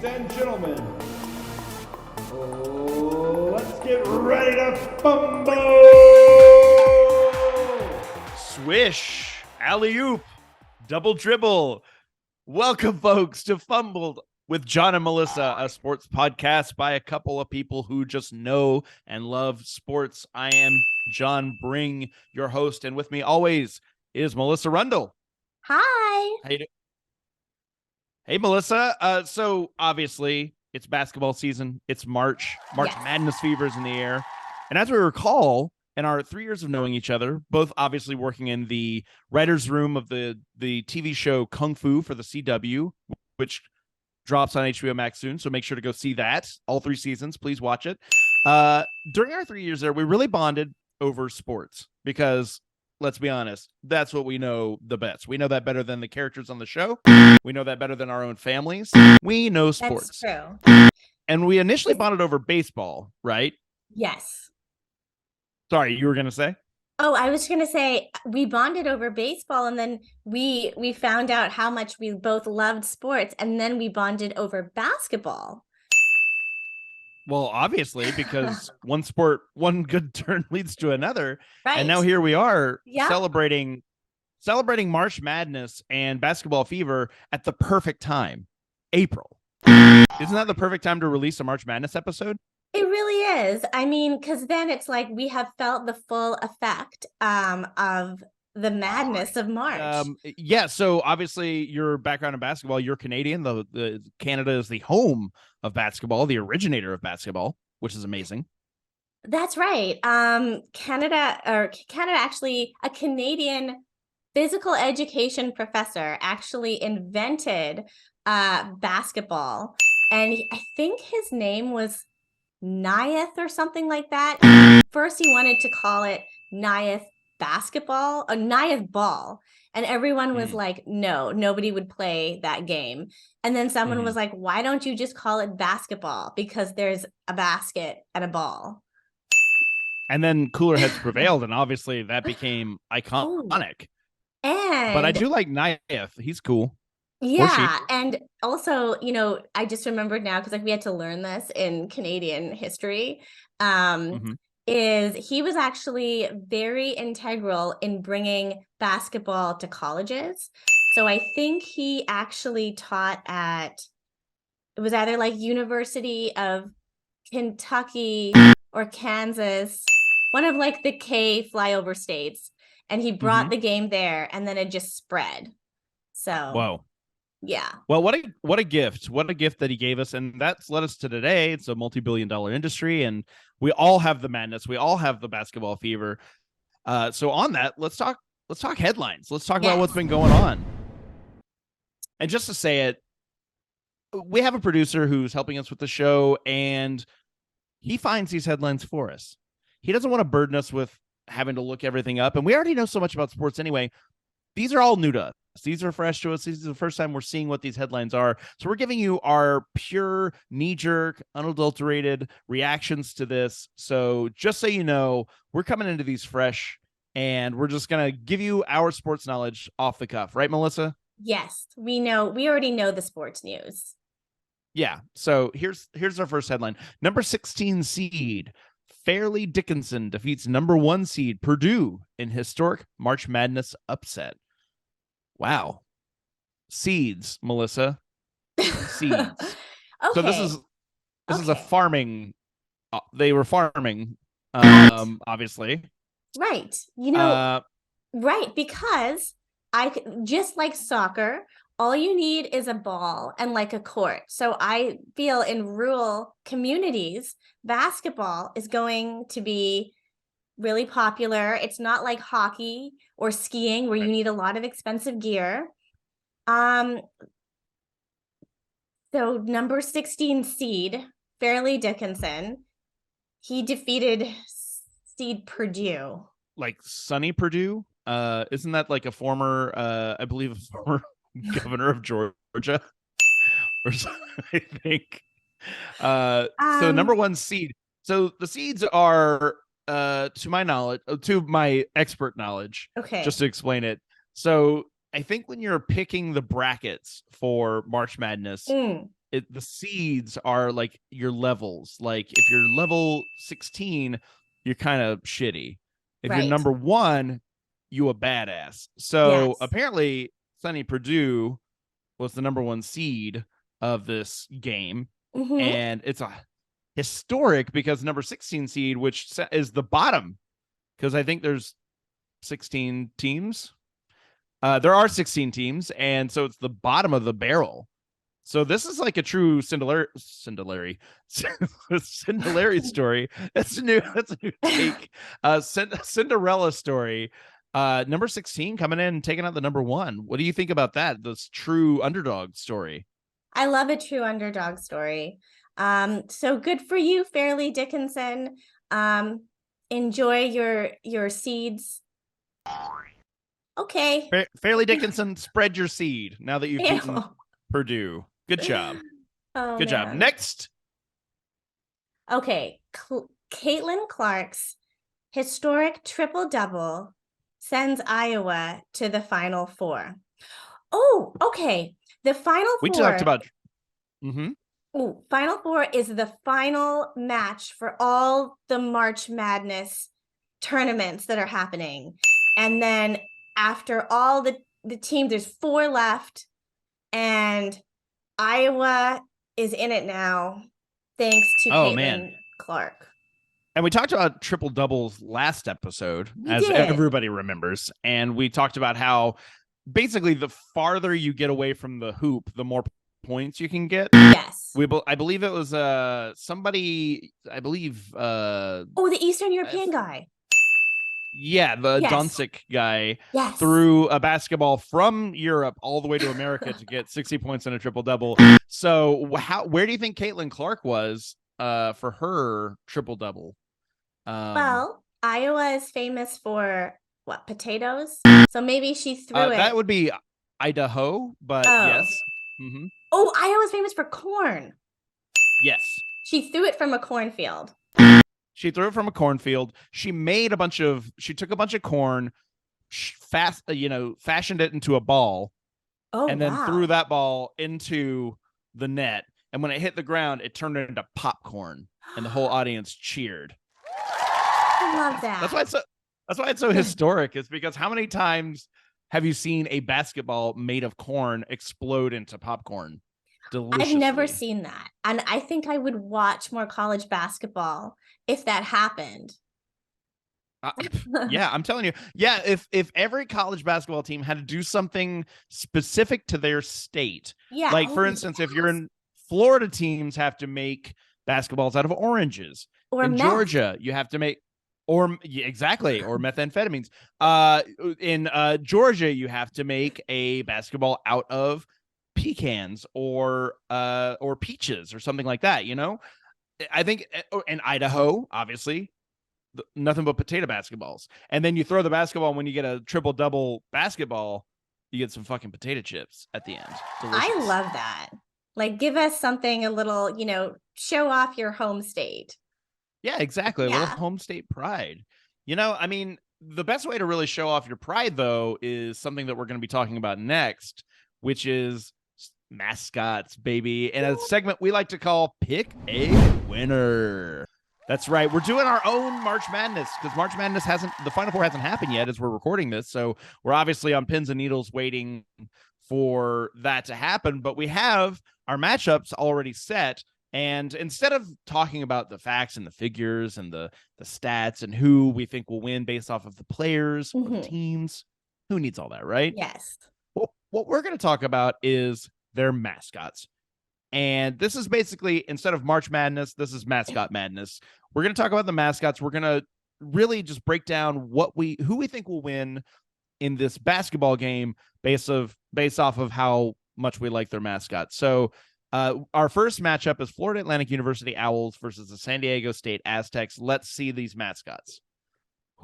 and gentlemen, let's get ready to fumble! Swish, alley-oop, double dribble. Welcome, folks, to Fumbled with John and Melissa, a sports podcast by a couple of people who just know and love sports. I am John Bring, your host, and with me always is Melissa Rundle. Hi. Hey, Melissa. So obviously it's basketball season. It's March. March Madness fever is in the air. And as we recall, in our 3 years of knowing each other, both obviously working in the writer's room of the TV show Kung Fu for the CW, which drops on HBO Max soon. So make sure to go see that. All 3 seasons. Please watch it. During our 3 years there, we really bonded over sports because, let's be honest, that's what we know the best. We know that better than the characters on the show. We know that better than our own families. We know sports. That's true. And we initially bonded over baseball, right? Yes. Sorry, you were going to say? Oh, I was going to say we bonded over baseball, and then we found out how much we both loved sports, and then we bonded over basketball. Well, obviously, because one good turn leads to another. Right. And now here we are celebrating March Madness and basketball fever at the perfect time, April. Isn't that the perfect time to release a March Madness episode? It really is. I mean, because then it's like we have felt the full effect of the madness of March. Yeah. So obviously, your background in basketball, you're Canadian. The Canada is the home of basketball, the originator of basketball, which is amazing. That's right. Canada actually, a Canadian physical education professor actually invented basketball, and I think his name was Nyeth or something like that. First, he wanted to call it Nyeth basketball, a Nyeth ball, and everyone was like, no, nobody would play that game. And then someone was like, why don't you just call it basketball? Because there's a basket and a ball. And then cooler heads prevailed, and obviously that became iconic. But I do like Nyeth. He's cool. Yeah, and also, I just remembered now because we had to learn this in Canadian history. Is he was actually very integral in bringing basketball to colleges. So I think he actually taught it was either like University of Kentucky or Kansas, one of like the K flyover states, and he brought the game there, and then it just spread. So whoa. Yeah. Well, what a gift. What a gift that he gave us. And that's led us to today. It's a multi-billion-dollar industry, and we all have the madness. We all have the basketball fever. So on that, let's talk headlines. Let's talk about what's been going on. And just to say it, we have a producer who's helping us with the show, and he finds these headlines for us. He doesn't want to burden us with having to look everything up. And we already know so much about sports anyway. These are all new to us. These are fresh to us. This is the first time we're seeing what these headlines are. So we're giving you our pure, knee-jerk, unadulterated reactions to this. So just so you know, we're coming into these fresh, and we're just going to give you our sports knowledge off the cuff. Right, Melissa? Yes, we know. We already know the sports news. Yeah. So here's our first headline. Number 16 seed Fairleigh Dickinson defeats number 1 seed Purdue in historic March Madness upset. Wow. Seeds, Melissa. Seeds. Okay. So this is a farming. They were farming, obviously. Right. Right. Because just like soccer, all you need is a ball and like a court. So I feel in rural communities, basketball is going to be really popular. It's not like hockey or skiing where you need a lot of expensive gear. So number 16 seed, Fairleigh Dickinson, he defeated seed Purdue. Like Sonny Purdue? Isn't that like a former, I believe, a former governor of Georgia? Or something, I think. So number 1 seed. So the seeds are, to my knowledge, to my expert knowledge, just to explain it. So I think when you're picking the brackets for March Madness, the seeds are like your levels. Like if you're level 16, you're kind of shitty. If you're Right. number 1, you a badass. So Yes. apparently Sonny Purdue was the number 1 seed of this game. Mm-hmm. And it's a historic because number 16 seed, which is the bottom, because I think there's 16 teams. There are 16 teams, and so it's the bottom of the barrel. So this is like a true Cinderella story. That's a new take. Cinderella story. Number 16 coming in and taking out the number 1. What do you think about that? This true underdog story. I love a true underdog story. So good for you, Fairleigh Dickinson. Enjoy your seeds. Okay. Fairleigh Dickinson, spread your seed now that you've beaten Ew. Purdue. Good job. Oh, Good job. man. Next. Okay. Caitlin Clark's historic triple-double sends Iowa to the Final Four. Oh, okay. The Final We Four. talked about. Mm-hmm. Ooh, Final Four is the final match for all the March Madness tournaments that are happening. And then after all the teams, there's 4 left, and Iowa is in it now, thanks to Caitlin Clark. And we talked about triple doubles last episode, as did. everybody remembers. And we talked about how basically the farther you get away from the hoop, the more points you can get. Yes. I believe it was somebody, I believe the Eastern European guy. Yeah, the Yes. Doncic guy Yes. threw a basketball from Europe all the way to America to get 60 points in a triple double. So where do you think Caitlin Clark was for her triple double? Well, Iowa is famous for what, potatoes? So maybe she threw it. That would be Idaho, but yes. Mm-hmm. Oh, Iowa's famous for corn. Yes. She threw it from a cornfield. She threw it from a cornfield. She took a bunch of corn, fashioned it into a ball, and then threw that ball into the net. And when it hit the ground, it turned into popcorn, and the whole audience cheered. I love that. That's why it's so historic. Is because how many times have you seen a basketball made of corn explode into popcorn? I've never seen that. And I think I would watch more college basketball if that happened. Yeah, I'm telling you. Yeah, if every college basketball team had to do something specific to their state. Yeah. Like, for instance, if you're in Florida, teams have to make basketballs out of oranges. Or in meth. Georgia, you have to make or methamphetamines. In Georgia, you have to make a basketball out of pecans or peaches or something like that. I think in Idaho, obviously, nothing but potato basketballs. And then you throw the basketball, and when you get a triple double basketball, you get some fucking potato chips at the end. Delicious. I love that. Like, give us something a little, show off your home state. Yeah, exactly. Yeah. A little home state pride. I mean, the best way to really show off your pride, though, is something that we're going to be talking about next, which is mascots, baby. And a segment we like to call Pick a Winner. That's right. We're doing our own March Madness because March Madness the Final Four hasn't happened yet as we're recording this. So we're obviously on pins and needles waiting for that to happen. But we have our matchups already set. And instead of talking about the facts and the figures and the stats and who we think will win based off of the players or the teams, who needs all that, right? Yes. Well, what we're going to talk about is their mascots. And this is basically, instead of March Madness, this is Mascot Madness. We're going to talk about the mascots. We're going to really just break down who we think will win in this basketball game based off of how much we like their mascots. So our first matchup is Florida Atlantic University Owls versus the San Diego State Aztecs. Let's see these mascots.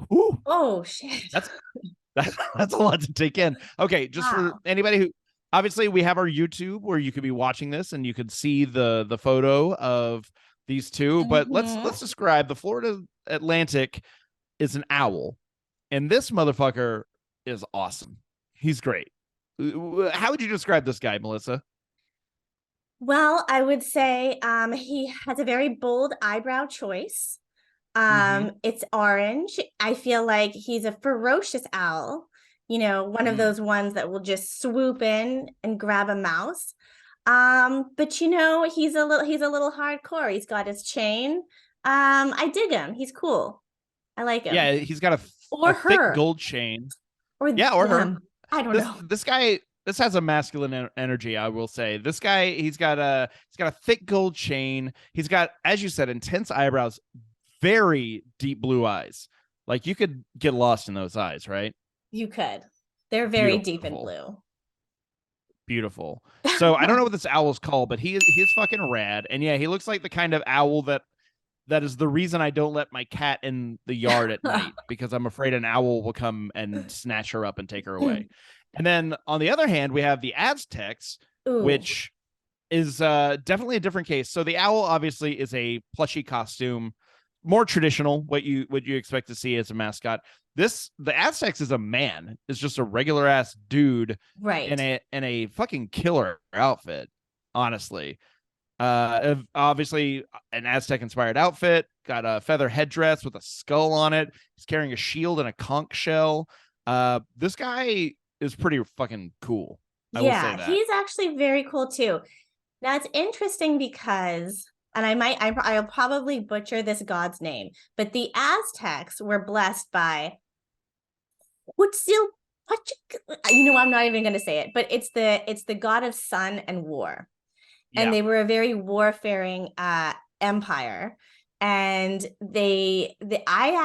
Whew. Oh, shit. That's a lot to take in. Okay, just for anybody who, obviously we have our YouTube where you could be watching this and you could see the photo of these two, but let's describe. The Florida Atlantic is an owl, and this motherfucker is awesome. He's great. How would you describe this guy, Melissa? Well, I would say he has a very bold eyebrow choice. Mm-hmm. It's orange. I feel like he's a ferocious owl, one of Mm. those ones that will just swoop in and grab a mouse. But he's a little hardcore. He's got his chain. I dig him. He's cool. I like him. Yeah, he's got Or a thick her. gold chain. Or Yeah, or her. them. I don't This know. this guy this has a masculine energy, I will say. This guy, he's got a thick gold chain. He's got, as you said, intense eyebrows, very deep blue eyes. Like you could get lost in those eyes, right? You could. They're very deep in Beautiful. blue. Beautiful. So I don't know what this owl is called, but he is fucking rad. And yeah, he looks like the kind of owl that is the reason I don't let my cat in the yard at night, because I'm afraid an owl will come and snatch her up and take her away. And then on the other hand, we have the Aztecs, Ooh, which is definitely a different case. So the owl obviously is a plushy costume, more traditional, what you expect to see as a mascot. The Aztecs is a man. It's just a regular ass dude in right. a fucking killer outfit, honestly. Obviously an Aztec inspired outfit, got a feather headdress with a skull on it. He's carrying a shield and a conch shell. This guy is pretty fucking cool. I will say Yeah, that. he's actually very cool too. Now it's interesting because, and I'll probably butcher this god's name, but the Aztecs were blessed by Huitzil. I'm not even going to say it, but it's the god of sun and war, and Yeah. they were a very warfaring empire. And I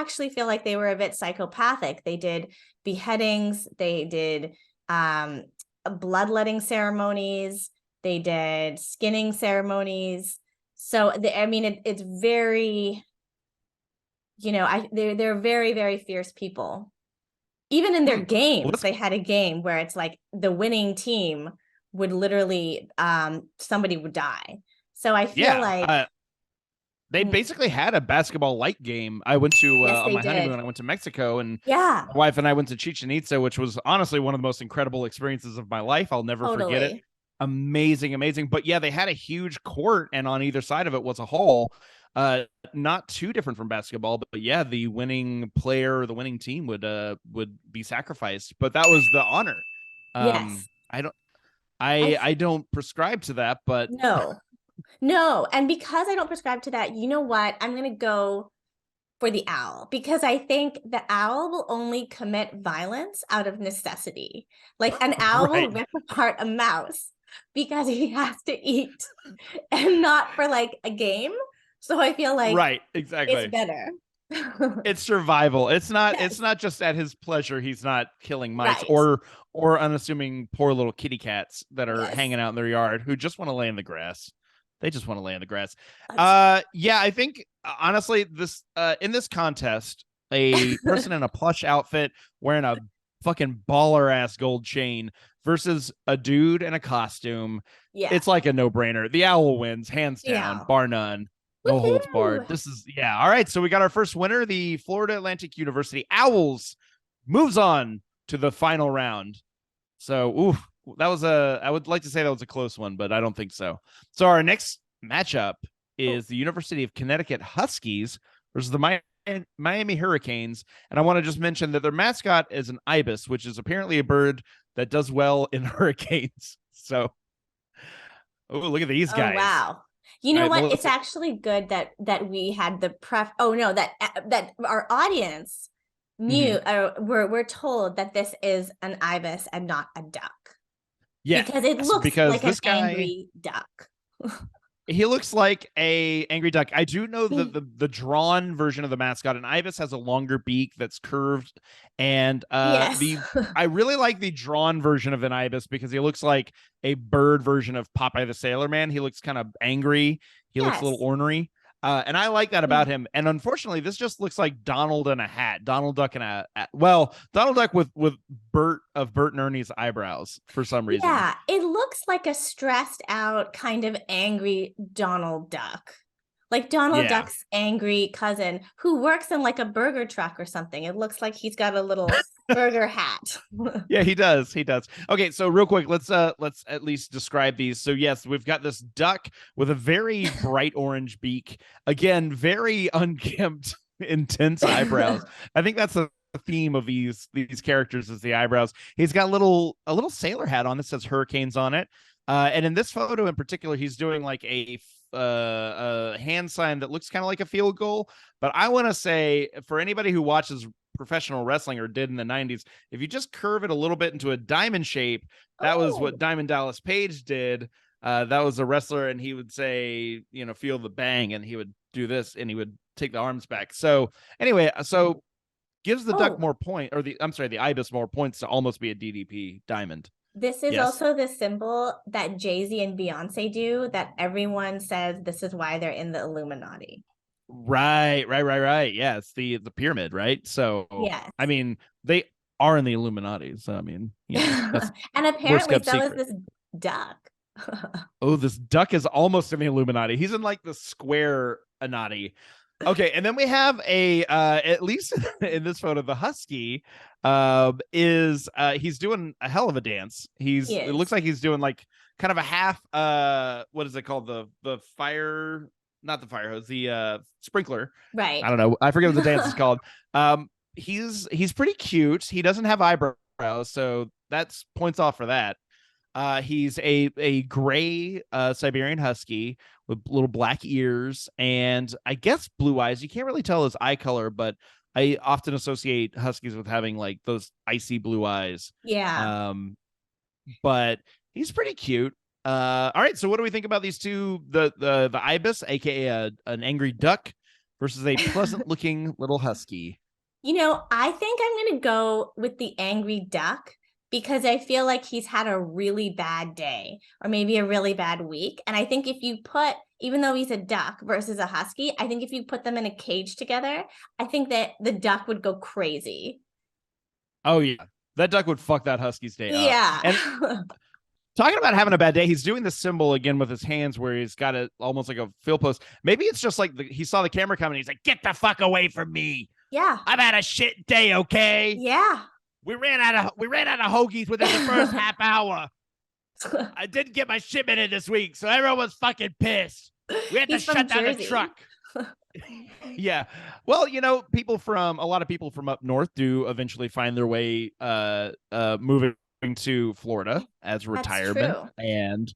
actually feel like they were a bit psychopathic. They did beheadings, they did um, bloodletting ceremonies, they did skinning ceremonies. So it's very, they're very, very fierce people. Even in their Well, games, let's they had a game where it's like the winning team would literally somebody would die. So I feel yeah. like They mm, basically had a basketball light game. I went to yes, on they my honeymoon. did. I went to Mexico, and Yeah, my wife and I went to Chichen Itza, which was honestly one of the most incredible experiences of my life. I'll never forget it. totally. Amazing, amazing. But yeah, they had a huge court, and on either side of it was a hall. Not too different from basketball, but yeah, the winning player, the winning team would be sacrificed. But that was the honor. Yes. I don't I I don't prescribe to that, but No. No, and because I don't prescribe to that, you know what? I'm going to go for the owl because I think the owl will only commit violence out of necessity. Like an owl will right, rip apart a mouse because he has to eat and not for like a game. So I feel like right, it's exactly. better. It's survival. It's Yes, not just at his pleasure he's not killing mice right. or unassuming poor little kitty cats that are Yes. hanging out in their yard who just want to lay in the grass. They just want to lay in the grass. That's Yeah, I think honestly this in this contest, a person in a plush outfit wearing a fucking baller ass gold chain versus a dude in a costume, yeah. it's like a no-brainer. The owl wins hands down, Yeah. bar none. No holds barred. Woohoo. This is, yeah. All right. So we got our first winner. The Florida Atlantic University Owls moves on to the final round. So, that was I would like to say that was a close one, but I don't think so. So our next matchup Oh, is the University of Connecticut Huskies versus the Miami Hurricanes. And I want to just mention that their mascot is an ibis, which is apparently a bird that does well in hurricanes. So, look at these oh guys. wow. You All know right, what? It's Melissa. actually good that we had the oh no, that our audience Mhm. knew or we're told that this is an ibis and not a duck Yes, because it looks because like an this guy, angry duck. he looks like a angry duck. I do know that the drawn version of the mascot, and ibis has a longer beak that's curved, and Yes. the I really like the drawn version of an ibis because he looks like a bird version of Popeye the Sailor Man. He looks kind of angry. He looks a little Yes. ornery. And I like that Yeah. about him. And unfortunately, this just looks like Donald in a hat. Donald Duck in well, Donald Duck with Bert and Ernie's eyebrows for some reason. Yeah, it looks like a stressed out kind of angry Donald Duck. Like Donald Yeah. Duck's angry cousin who works in like a burger truck or something. It looks like he's got a little burger hat. Yeah, he does. He does. Okay, so real quick, let's at least describe these. So yes, we've got this duck with a very bright orange beak. Again, very unkempt, intense eyebrows. I think that's the theme of these characters is the eyebrows. He's got a little sailor hat on that says hurricanes on it. And in this photo in particular, he's doing like a hand sign that looks kind of like a field goal. But I want to say, for anybody who watches professional wrestling or did in the 90s, if you just curve it a little bit into a diamond shape, that was what Diamond Dallas Page did. That was a wrestler, and he would say, feel the bang, and he would do this, and he would take the arms back. So anyway, gives the duck more point, or the ibis more points to almost be a DDP diamond. This is also the symbol that Jay-Z and Beyonce do, that everyone says this is why they're in the Illuminati. Right. Yeah, it's the pyramid, right? So yes. I mean, they are in the Illuminati. So I mean, that's and apparently so is this duck. Oh, this duck is almost in the Illuminati. He's in like the square Anati. Okay, and then we have a at least in this photo, the husky he's doing a hell of a dance. It looks like he's doing like kind of a half what is it called, the fire, not the fire hose, the sprinkler, right? I don't know, I forget what the dance is called. He's pretty cute. He doesn't have eyebrows, so that's points off for that. He's a gray Siberian husky with little black ears and I guess blue eyes. You can't really tell his eye color, but I often associate huskies with having like those icy blue eyes. Yeah. But he's pretty cute. All right, so what do we think about these two? The ibis, aka an angry duck, versus a pleasant looking little husky. I think I'm gonna go with the angry duck, because I feel like he's had a really bad day or maybe a really bad week. And I think if you even though he's a duck versus a husky, I think if you put them in a cage together, I think that the duck would go crazy. Oh, yeah. That duck would fuck that husky's day up. Yeah. And talking about having a bad day, he's doing the symbol again with his hands where he's got it almost like a field post. Maybe it's just like he saw the camera coming. He's like, get the fuck away from me. Yeah. I've had a shit day, okay? Yeah. We ran out of hoagies within the first half hour. I didn't get my shipment in this week, so everyone was fucking pissed. We had to shut down the truck. Yeah. Well, a lot of people from up north do eventually find their way moving to Florida as retirement. And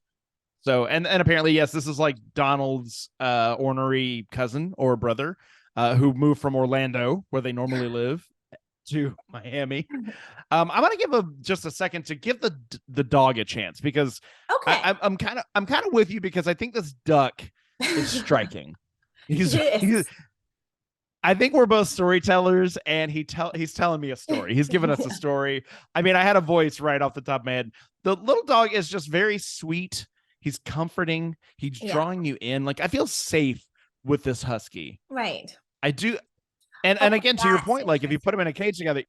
so and apparently, yes, this is like Donald's ornery cousin or brother who moved from Orlando, where they normally live, to Miami. I'm gonna give just a second to give the dog a chance, because I'm kind of with you, because I think this duck is striking. He's I think we're both storytellers, and he's telling me a story. He's giving us a story. I mean, I had a voice right off the top of my head. The little dog is just very sweet. He's comforting. He's drawing you in. Like, I feel safe with this husky. Right. I do. And again, to your point, like if you put them in a cage together,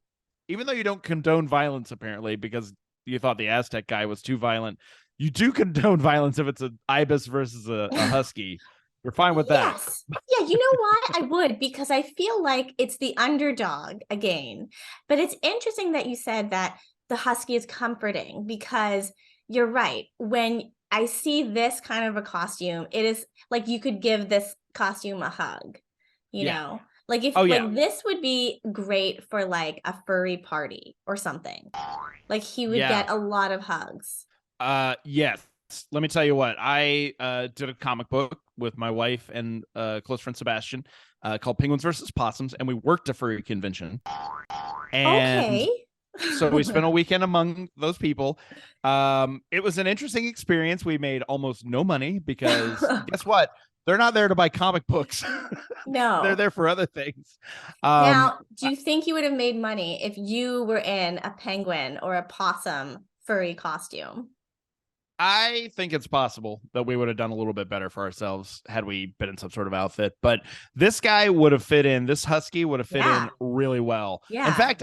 even though you don't condone violence, apparently, because you thought the Aztec guy was too violent, you do condone violence if it's an ibis versus a husky. You're fine with that. Yes. Yeah, you know why? I would, because I feel like it's the underdog again. But it's interesting that you said that the husky is comforting, because you're right. When I see this kind of a costume, it is like you could give this costume a hug, you know? Like if this would be great for like a furry party or something. Like he would get a lot of hugs. Yes. Let me tell you what. I did a comic book with my wife and close friend Sebastian called Penguins versus Possums, and we worked a furry convention. And so we spent a weekend among those people. It was an interesting experience. We made almost no money because guess what? They're not there to buy comic books. No. They're there for other things. Now, do you think you would have made money if you were in a penguin or a possum furry costume? I think it's possible that we would have done a little bit better for ourselves had we been in some sort of outfit. But this guy would have fit in. This husky would have fit in really well. Yeah. In fact,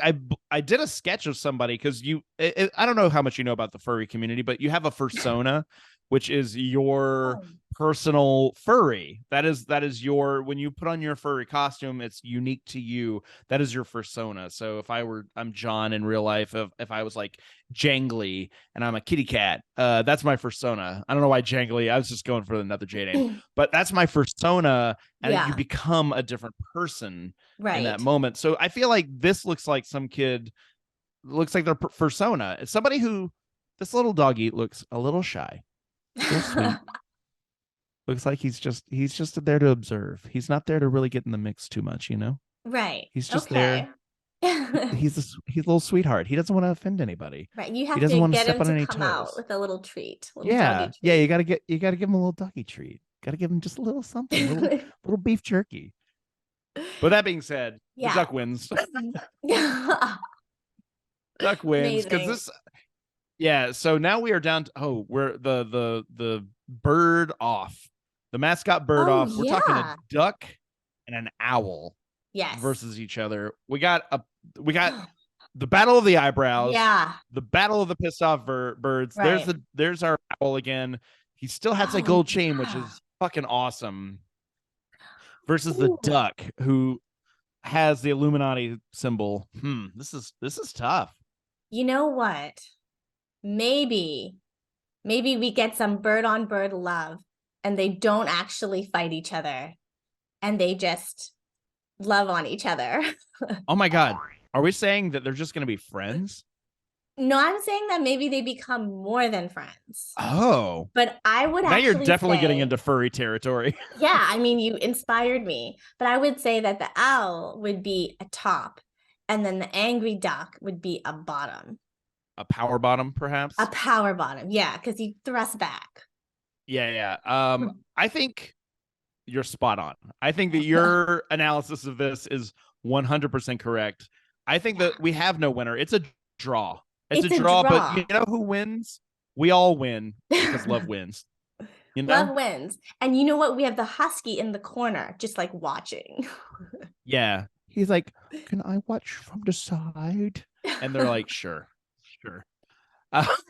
I did a sketch of somebody, because I don't know how much you know about the furry community, but you have a fursona which is your personal furry. That is your, when you put on your furry costume, it's unique to you. That is your persona. So if I'm John in real life, if I was like Jangly and I'm a kitty cat, that's my persona. I don't know why Jangly, I was just going for another J name, but that's my persona, and you become a different person in that moment. So I feel like this looks like some kid, looks like their persona. It's somebody who, this little doggy looks a little shy, a little sweet. Looks like he's just there to observe. He's not there to really get in the mix too much, you know? Right. He's just there. He's a little sweetheart. He doesn't want to offend anybody. Right. You have He doesn't to want to get step him on to any come toes. out with a little treat. Little Yeah. doggy treat. Yeah, you gotta give him a little doggy treat. Gotta give him just a little something, little beef jerky. But that being said, the duck wins. Duck wins. Because this, yeah, so now we are down to, we're the bird off. The mascot bird off. We're talking a duck and an owl versus each other. We got the battle of the eyebrows. Yeah. The battle of the pissed off birds. Right. There's our owl again. He still has a gold chain, which is fucking awesome. Versus the duck, who has the Illuminati symbol. This is tough. You know what? Maybe we get some bird on bird love, and they don't actually fight each other, and they just love on each other. Oh my God. Are we saying that they're just going to be friends? No, I'm saying that maybe they become more than friends. Oh. But I would now actually you're definitely say, getting into furry territory. Yeah, I mean, you inspired me. But I would say that the owl would be a top, and then the angry duck would be a bottom. A power bottom, perhaps? A power bottom, yeah, because he thrusts back. Yeah. I think you're spot on. I think that your analysis of this is 100% correct. I think that we have no winner. It's a draw. It's a draw, but you know who wins? We all win because love wins. You know? Love wins. And you know what? We have the husky in the corner, just like watching. Yeah. He's like, can I watch from the side? And they're like, sure.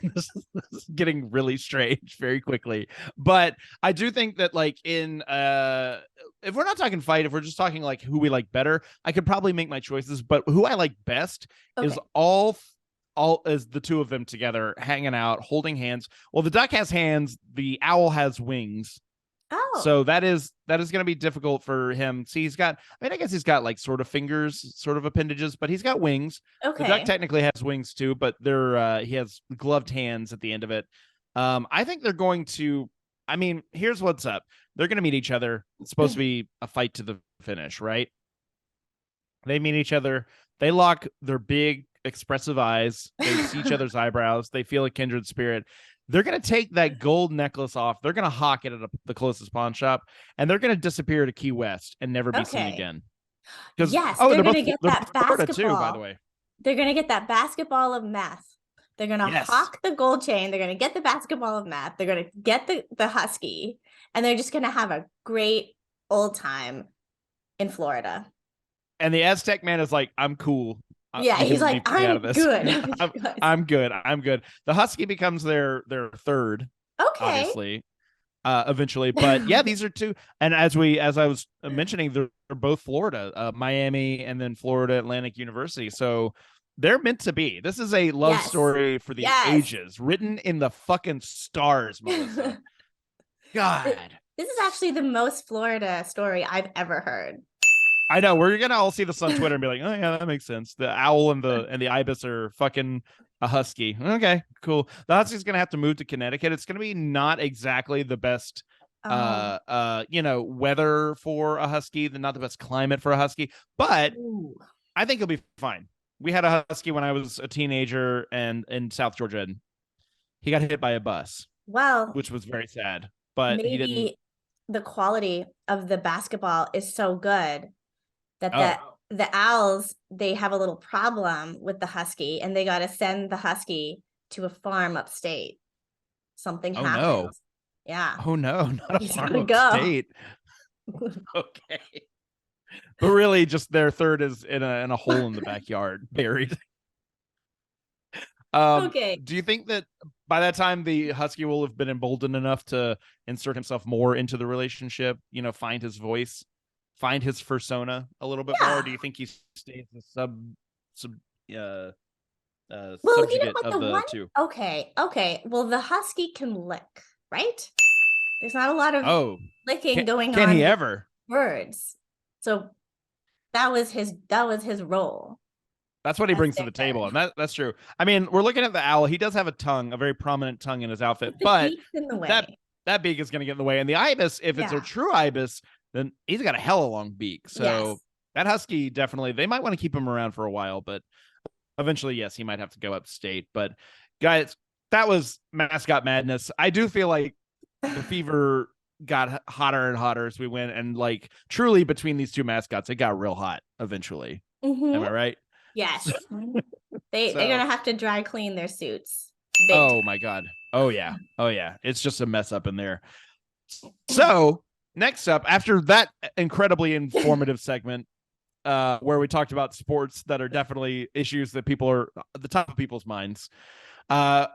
This is getting really strange very quickly, but I do think that, like, in if we're not talking fight, if we're just talking like who we like better, I could probably make my choices, but who I like best is all as the two of them together hanging out holding hands. Well, the duck has hands, the owl has wings. So that is going to be difficult for him. See, I guess he's got like sort of fingers, sort of appendages, but he's got wings. The duck technically has wings too, but he has gloved hands at the end of it. I think they're going to, here's what's up. They're going to meet each other. It's supposed to be a fight to the finish, right? They meet each other. They lock their big expressive eyes. They see each other's eyebrows. They feel a kindred spirit. They're going to take that gold necklace off. They're going to hawk it at the closest pawn shop, and they're going to disappear to Key West and never be seen again. Yes, they're going to get that basketball too, by the way. They're going to get that basketball of meth. They're going to hawk the gold chain. They're going to get the basketball of meth. They're going to get the husky, and they're just going to have a great old time in Florida. And the Aztec man is like, I'm cool. Yeah, he's like, I'm good. I'm good. The husky becomes their third, obviously, eventually. But yeah, these are two. And as I was mentioning, they're both Florida, Miami, and then Florida Atlantic University. So they're meant to be. This is a love story for the ages, written in the fucking stars, Melissa. God, this is actually the most Florida story I've ever heard. I know, we're gonna all see this on Twitter and be like, oh yeah, that makes sense. The owl and the ibis are fucking a husky. Okay, cool. The husky's gonna have to move to Connecticut. It's gonna be not exactly the best weather for a husky, not the best climate for a husky, but I think he'll be fine. We had a husky when I was a teenager and in South Georgia, and he got hit by a bus. Well, which was very sad. But maybe he didn't. The quality of the basketball is so good that the owls, they have a little problem with the husky, and they got to send the husky to a farm upstate. Something happens. No. Yeah. Oh no, not a He's farm gotta upstate. Okay. But really, just their third is in a hole in the backyard, buried. Okay. Do you think that by that time, the Husky will have been emboldened enough to insert himself more into the relationship, find his voice, find his persona a little bit more? Or do you think he stays the sub uh Well, you know subjugate what? of The the one, two? okay. Well, the husky can lick, right? There's not a lot of Oh, licking going can on he with ever? birds. So that was his role That's what he as brings to the Victor. table, and that's true. I mean, we're looking at the owl. He does have a tongue, a very prominent tongue in his outfit, But the but beak's in the that way. that beak is going to get in the way. And the ibis, if it's a Yeah. true ibis, then he's got a hella long beak. So Yes. that husky definitely, they might want to keep him around for a while, but eventually, yes, he might have to go upstate. But guys, that was mascot madness. I do feel like the fever got hotter and hotter as we went, and like truly between these two mascots, it got real hot eventually. Am I right? Yes. They're So, gonna have to dry clean their suits. Big oh time. my god. Oh yeah. It's just a mess up in there. So next up, after that incredibly informative segment, where we talked about sports that are definitely issues that people are at the top of people's minds. I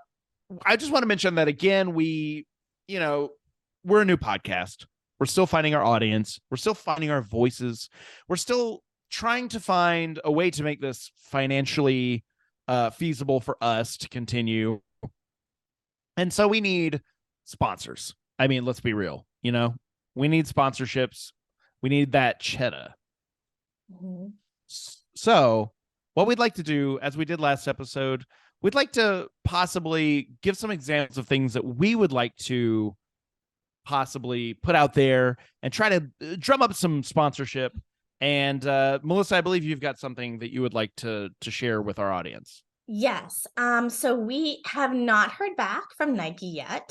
just want to mention that again, we're a new podcast. We're still finding our audience. We're still finding our voices. We're still trying to find a way to make this financially feasible for us to continue. And so we need sponsors. I mean, let's be real. We need sponsorships. We need that cheddar. So what we'd like to do, as we did last episode, we'd like to possibly give some examples of things that we would like to possibly put out there and try to drum up some sponsorship. And Melissa, I believe you've got something that you would like to share with our audience. Yes. So we have not heard back from Nike yet,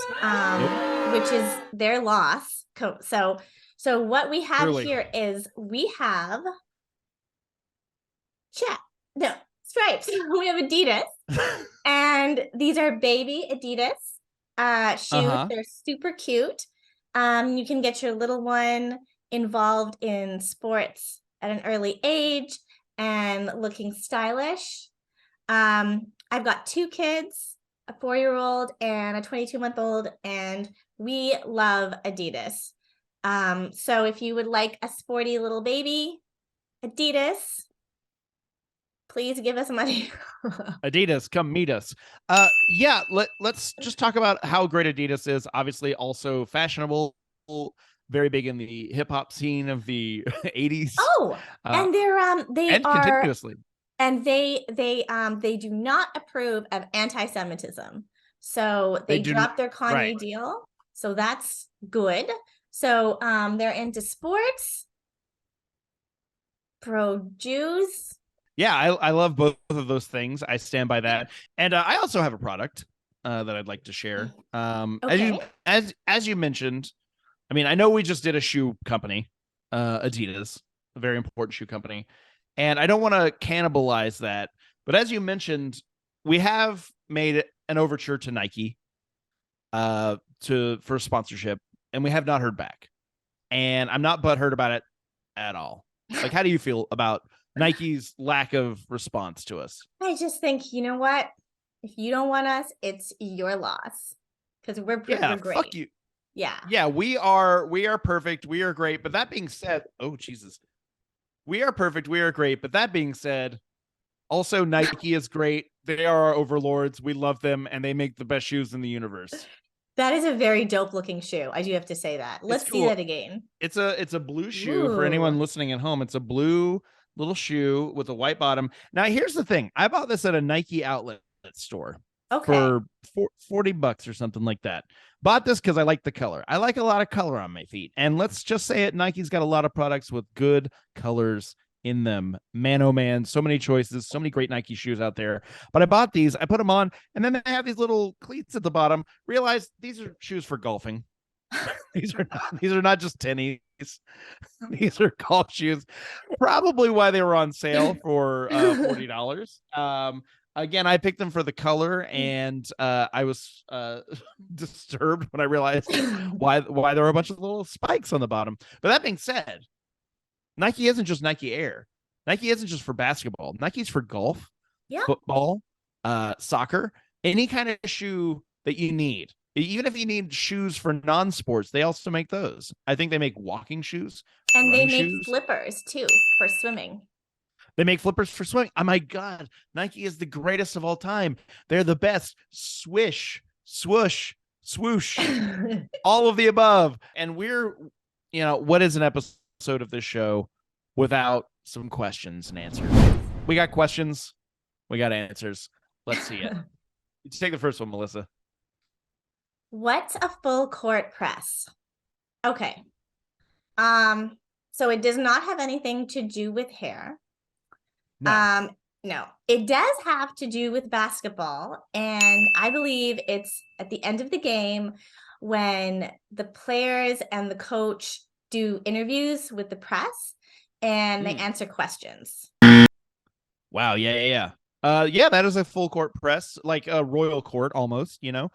which is their loss. So what we have Truly. here is we have stripes. We have Adidas, and these are baby Adidas shoes. They're super cute. You can get your little one involved in sports at an early age and looking stylish. I've got 2 kids, a 4-year-old and a 22-month-old, and we love Adidas. So if you would like a sporty little baby, Adidas, please give us money. Adidas, come meet us. Let's just talk about how great Adidas is. Obviously, also fashionable, very big in the hip hop scene of the 80s. Oh, and they are continuously. And they do not approve of anti-Semitism. So they dropped their Kanye deal. So that's good. So they're into sports, pro-Jews. Yeah, I love both of those things. I stand by that. And I also have a product that I'd like to share. Okay. As you mentioned, I mean, I know we just did a shoe company, Adidas, a very important shoe company. And I don't want to cannibalize that. But as you mentioned, we have made an overture to Nike for sponsorship, and we have not heard back. And I'm not butthurt about it at all. Like, how do you feel about Nike's lack of response to us? I just think, you know what? If you don't want us, it's your loss. Because we're great. Fuck you. Yeah, we are perfect. We are great. But that being said, oh Jesus. We are perfect. We are great. But that being said, also Nike is great. They are our overlords. We love them, and they make the best shoes in the universe. That is a very dope looking shoe. I do have to say that. Let's see that again. It's a blue shoe for anyone listening at home. It's a blue little shoe with a white bottom. Now, here's the thing. I bought this at a Nike outlet store for $40 or something like that. Bought this because I like the color. I like a lot of color on my feet. And let's just say it, Nike's got a lot of products with good colors in them. Man, oh man, so many choices, so many great Nike shoes out there. But I bought these, I put them on, and then they have these little cleats at the bottom. Realized these are shoes for golfing. These are not just tennies. These are golf shoes. Probably why they were on sale for $40. Again, I picked them for the color, and I was disturbed when I realized why there were a bunch of little spikes on the bottom. But that being said, Nike isn't just Nike Air. Nike isn't just for basketball. Nike's for golf, football, soccer, any kind of shoe that you need. Even if you need shoes for non-sports, they also make those. I think they make walking shoes, And they running make shoes. flippers too for swimming. They make flippers for swimming. Oh my God, Nike is the greatest of all time. They're the best. Swish, swoosh, swoosh, all of the above. And we're, what is an episode of this show without some questions and answers? We got questions. We got answers. Let's see it. You take the first one, Melissa. What's a full court press? Okay. So it does not have anything to do with hair. No. No, it does have to do with basketball. And I believe it's at the end of the game when the players and the coach do interviews with the press and they answer questions. Wow. Yeah. Yeah, that is a full court press, like a royal court almost, Yes.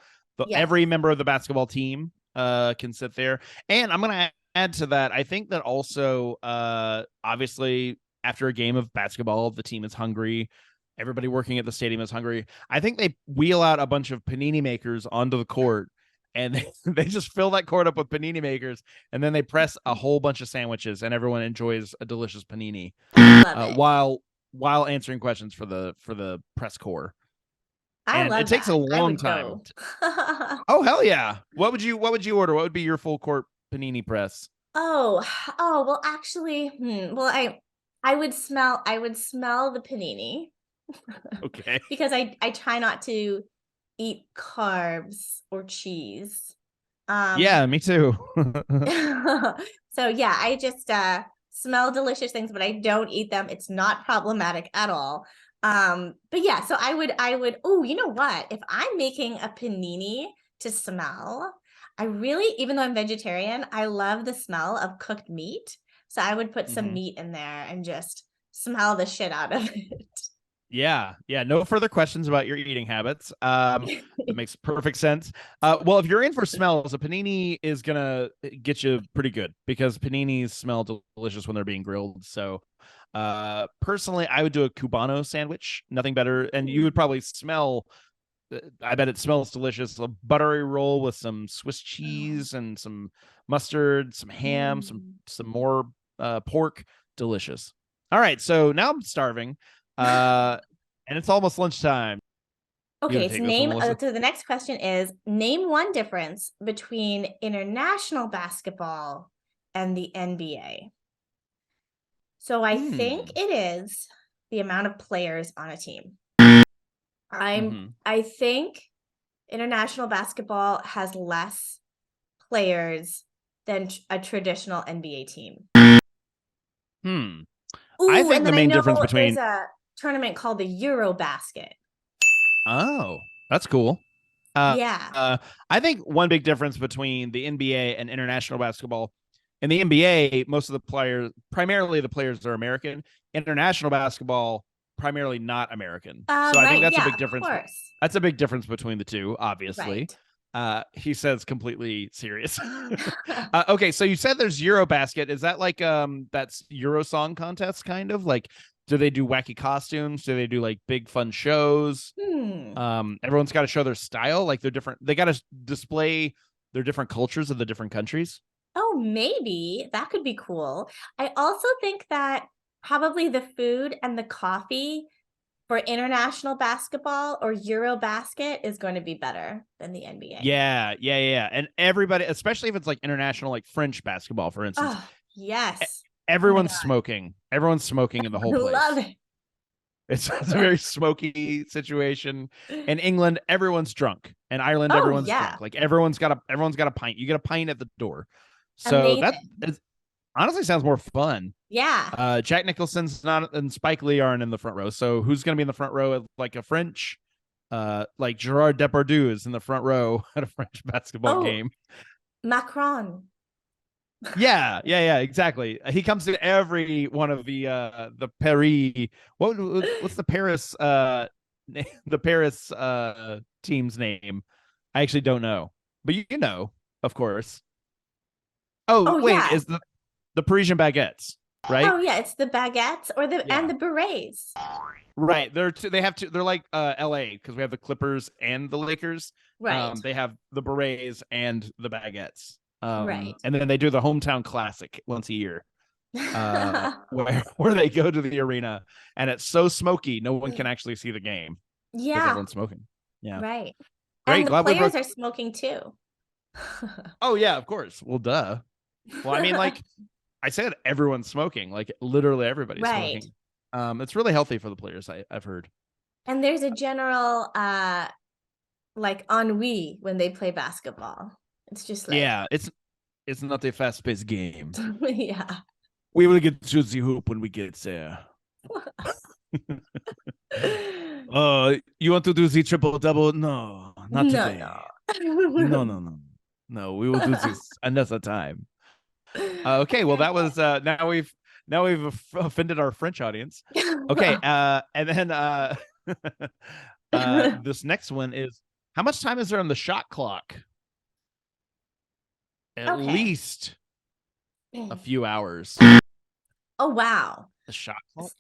Every member of the basketball team can sit there. And I'm going to add to that. I think that also, obviously, after a game of basketball, the team is hungry. Everybody working at the stadium is hungry. I think they wheel out a bunch of panini makers onto the court, and they just fill that court up with panini makers, and then they press a whole bunch of sandwiches, and everyone enjoys a delicious panini while answering questions for the press corps. I love it takes that. a long time. Oh hell yeah! What would you order? What would be your full court panini press? Oh, well, actually, I would smell the panini. Okay. Because I try not to eat carbs or cheese. Yeah, me too. So yeah, I just smell delicious things, but I don't eat them. It's not problematic at all. But yeah, so I would, oh, you know what? If I'm making a panini to smell, I really, even though I'm vegetarian, I love the smell of cooked meat. So I would put some meat in there and just smell the shit out of it. Yeah. No further questions about your eating habits. That makes perfect sense. Well, if you're in for smells, a panini is gonna get you pretty good because paninis smell delicious when they're being grilled. So, personally, I would do a Cubano sandwich. Nothing better, and you would probably smell. I bet it smells delicious. A buttery roll with some Swiss cheese and some mustard, some ham, some more pork. Delicious. All right, so now I'm starving. And it's almost lunchtime. Okay, so the next question is name one difference between international basketball and the NBA. So I think it is the amount of players on a team. I think international basketball has less players than a traditional NBA team. Ooh, I think the main difference between there's a tournament called the Eurobasket. Oh, that's cool. Yeah. I think one big difference between the NBA and international basketball, in the NBA, primarily the players are American. International basketball, primarily not American. So I think that's a big difference. That's a big difference between the two, obviously. Right. He says completely serious. Okay, so you said there's Eurobasket. Is that like that's Euro Song contest kind of? Like, do they do wacky costumes? Do they do like big fun shows? Everyone's got to show their style, like they're different. They got to display their different cultures of the different countries. Oh, maybe that could be cool. I also think that probably the food and the coffee for international basketball or Eurobasket is going to be better than the NBA. Yeah. And everybody, especially if it's like international, like French basketball, for instance. Oh, yes. Everyone's smoking. Everyone's smoking in the whole place. I love it. It's a very smoky situation. In England, everyone's drunk. In Ireland, everyone's drunk. Like everyone's got a pint. You get a pint at the door. So that honestly sounds more fun. Yeah. Jack Nicholson's not and Spike Lee aren't in the front row. So who's going to be in the front row at like a French, like Gerard Depardieu is in the front row at a French basketball game. Macron. Yeah, exactly. He comes to every one of the Paris. What's the Paris the Paris team's name? I actually don't know, but you know, of course. Oh wait, yeah. Is the Parisian baguettes, right? Oh yeah, it's the baguettes and the berets. Right. They have two. They're like LA because we have the Clippers and the Lakers. Right. They have the Berets and the Baguettes. Right. And then they do the hometown classic once a year. Where they go to the arena and it's so smoky no one can actually see the game because Yeah. everyone's smoking. Yeah. Right. Great. And the Glad we players broke. are smoking too. Oh yeah, of course. Well, duh. Well, I mean, like I said, everyone's smoking. Like literally everybody's Right. smoking. It's really healthy for the players. I've heard. And there's a general like ennui when they play basketball. It's just like Yeah, it's not a fast-paced game. yeah. We will get to the hoop when we get there. You want to do the triple double? No, not today. No. We will do this another time. Okay, well that was now we've offended our French audience. Okay, and then this next one is how much time is there on the shot clock? At least a few hours. Oh wow. The shot clock?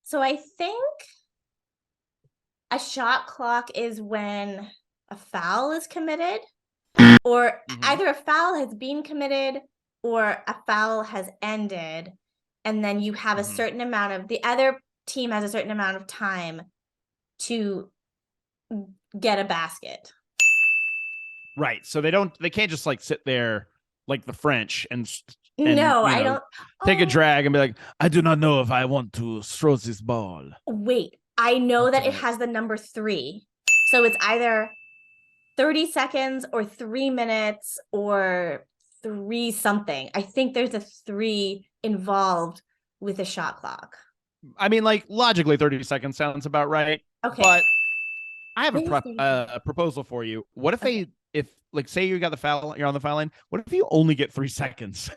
So I think a shot clock is when a foul is committed, or either a foul has been committed or a foul has ended, and then you have a certain amount of the other team has a certain amount of time to get a basket. Right. So they can't just like sit there like the French and no, I don't take a drag and be like, I do not know if I want to throw this ball. Wait, I know that it has the number 3. So it's either 30 seconds or 3 minutes or 3 something. I think there's a 3 involved with a shot clock. I mean, like logically 30 seconds sounds about right. Okay. But I have a proposal for you. What if if like say you got the foul, you're on the foul line. What if you only get 3 seconds?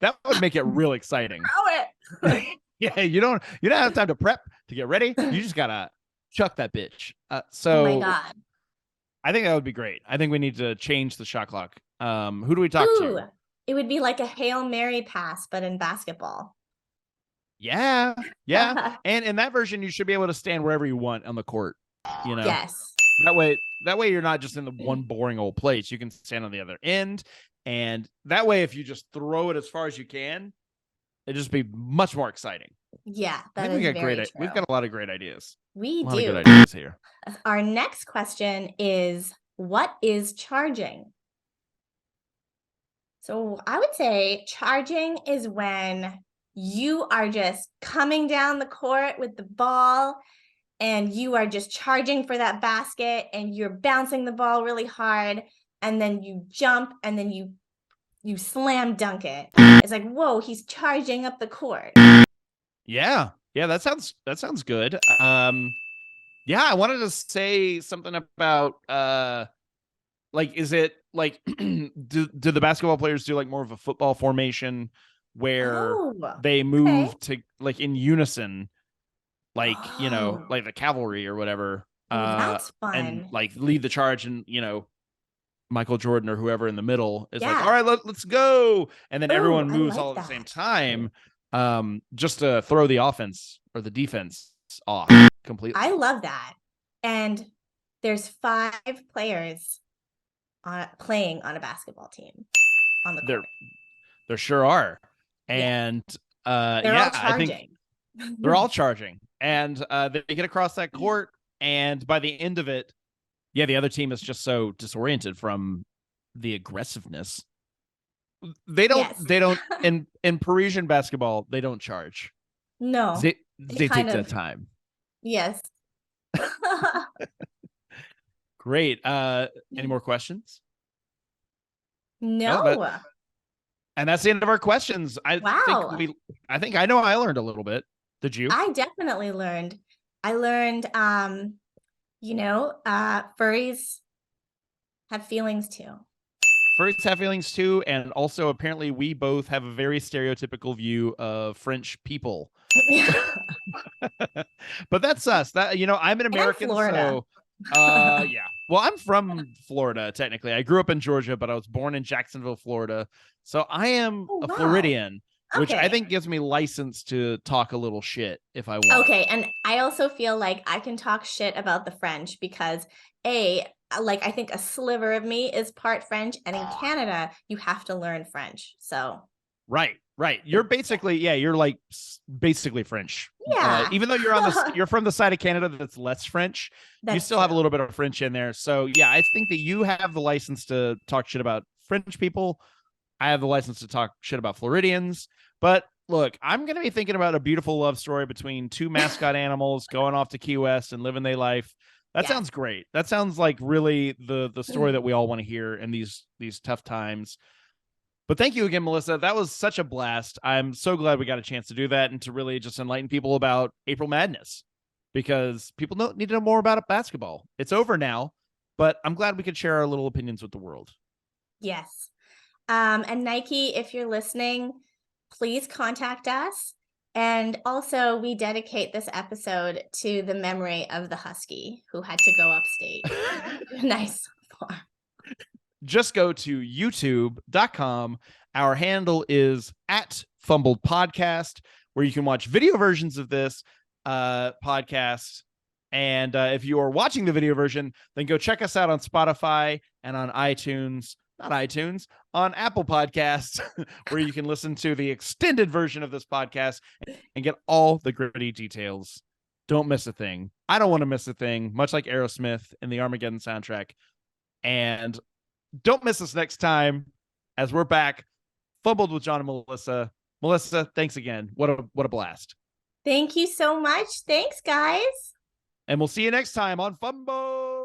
That would make it real exciting. Throw it. Yeah, you don't have time to prep to get ready. You just gotta chuck that bitch. Oh So my God. I think that would be great. I think we need to change the shot clock. Who do we talk to? It would be like a Hail Mary pass, but in basketball. Yeah. And in that version, you should be able to stand wherever you want on the court. You know. Yes. That way you're not just in the one boring old place. You can stand on the other end. And that way, if you just throw it as far as you can, it'd just be much more exciting. Yeah, I think we've got a lot of great ideas. We a lot do. Of good ideas here. Our next question is, what is charging? So I would say charging is when you are just coming down the court with the ball and you are just charging for that basket and you're bouncing the ball really hard. And then you jump and then you slam dunk it. It's like, whoa, he's charging up the court. Yeah, that sounds good. Yeah, I wanted to say something about like, is it like do the basketball players do like more of a football formation where they move to like in unison, like like the cavalry or whatever. That's fun. And like lead the charge and Michael Jordan or whoever in the middle is like, all right, let's go. And then everyone moves all at the same time just to throw the offense or the defense off completely. I love that. And there's 5 players playing on a basketball team on the court. There sure are. And they're all charging. I think they're all charging. And they get across that court. And by the end of it, the other team is just so disoriented from the aggressiveness. They don't in Parisian basketball, they don't charge. No. They take their time. Yes. Great. Any more questions? No. And that's the end of our questions. I think I know I learned a little bit. Did you? I definitely learned. I learned furries have feelings too. Furries have feelings too, and also apparently we both have a very stereotypical view of French people. But that's us. That I'm an American, so yeah. Well, I'm from Florida technically. I grew up in Georgia, but I was born in Jacksonville, Florida. So I am a Floridian. which I Okay. think gives me license to talk a little shit if I want. Okay, and I also feel like I can talk shit about the French because like I think a sliver of me is part French, and in Canada you have to learn French. So Right. You're basically, you're like basically French. yeah, Even though you're from the side of Canada that's less French, you that's still have a true. little bit of French in there. So yeah, I think that you have the license to talk shit about French people. I have the license to talk shit about Floridians. But look, I'm going to be thinking about a beautiful love story between two mascot animals going off to Key West and living their life. That Yes. sounds great. That sounds like really the story that we all want to hear in these tough times. But thank you again, Melissa. That was such a blast. I'm so glad we got a chance to do that and to really just enlighten people about April Madness, because people need to know more about basketball. It's over now, but I'm glad we could share our little opinions with the world. Yes. And Nike, if you're listening, please contact us. And also, we dedicate this episode to the memory of the Husky who had to go upstate. Nice. Just go to youtube.com. Our handle is @FumbledPodcast, where you can watch video versions of this podcast. And if you are watching the video version, then go check us out on Spotify and on iTunes. Not iTunes, on Apple Podcasts, where you can listen to the extended version of this podcast and get all the gritty details. Don't miss a thing. I don't want to miss a thing, much like Aerosmith in the Armageddon soundtrack. And don't miss us next time as we're back, Fumbled with John and Melissa. Melissa, thanks again. What a blast. Thank you so much. Thanks, guys. And we'll see you next time on Fumble.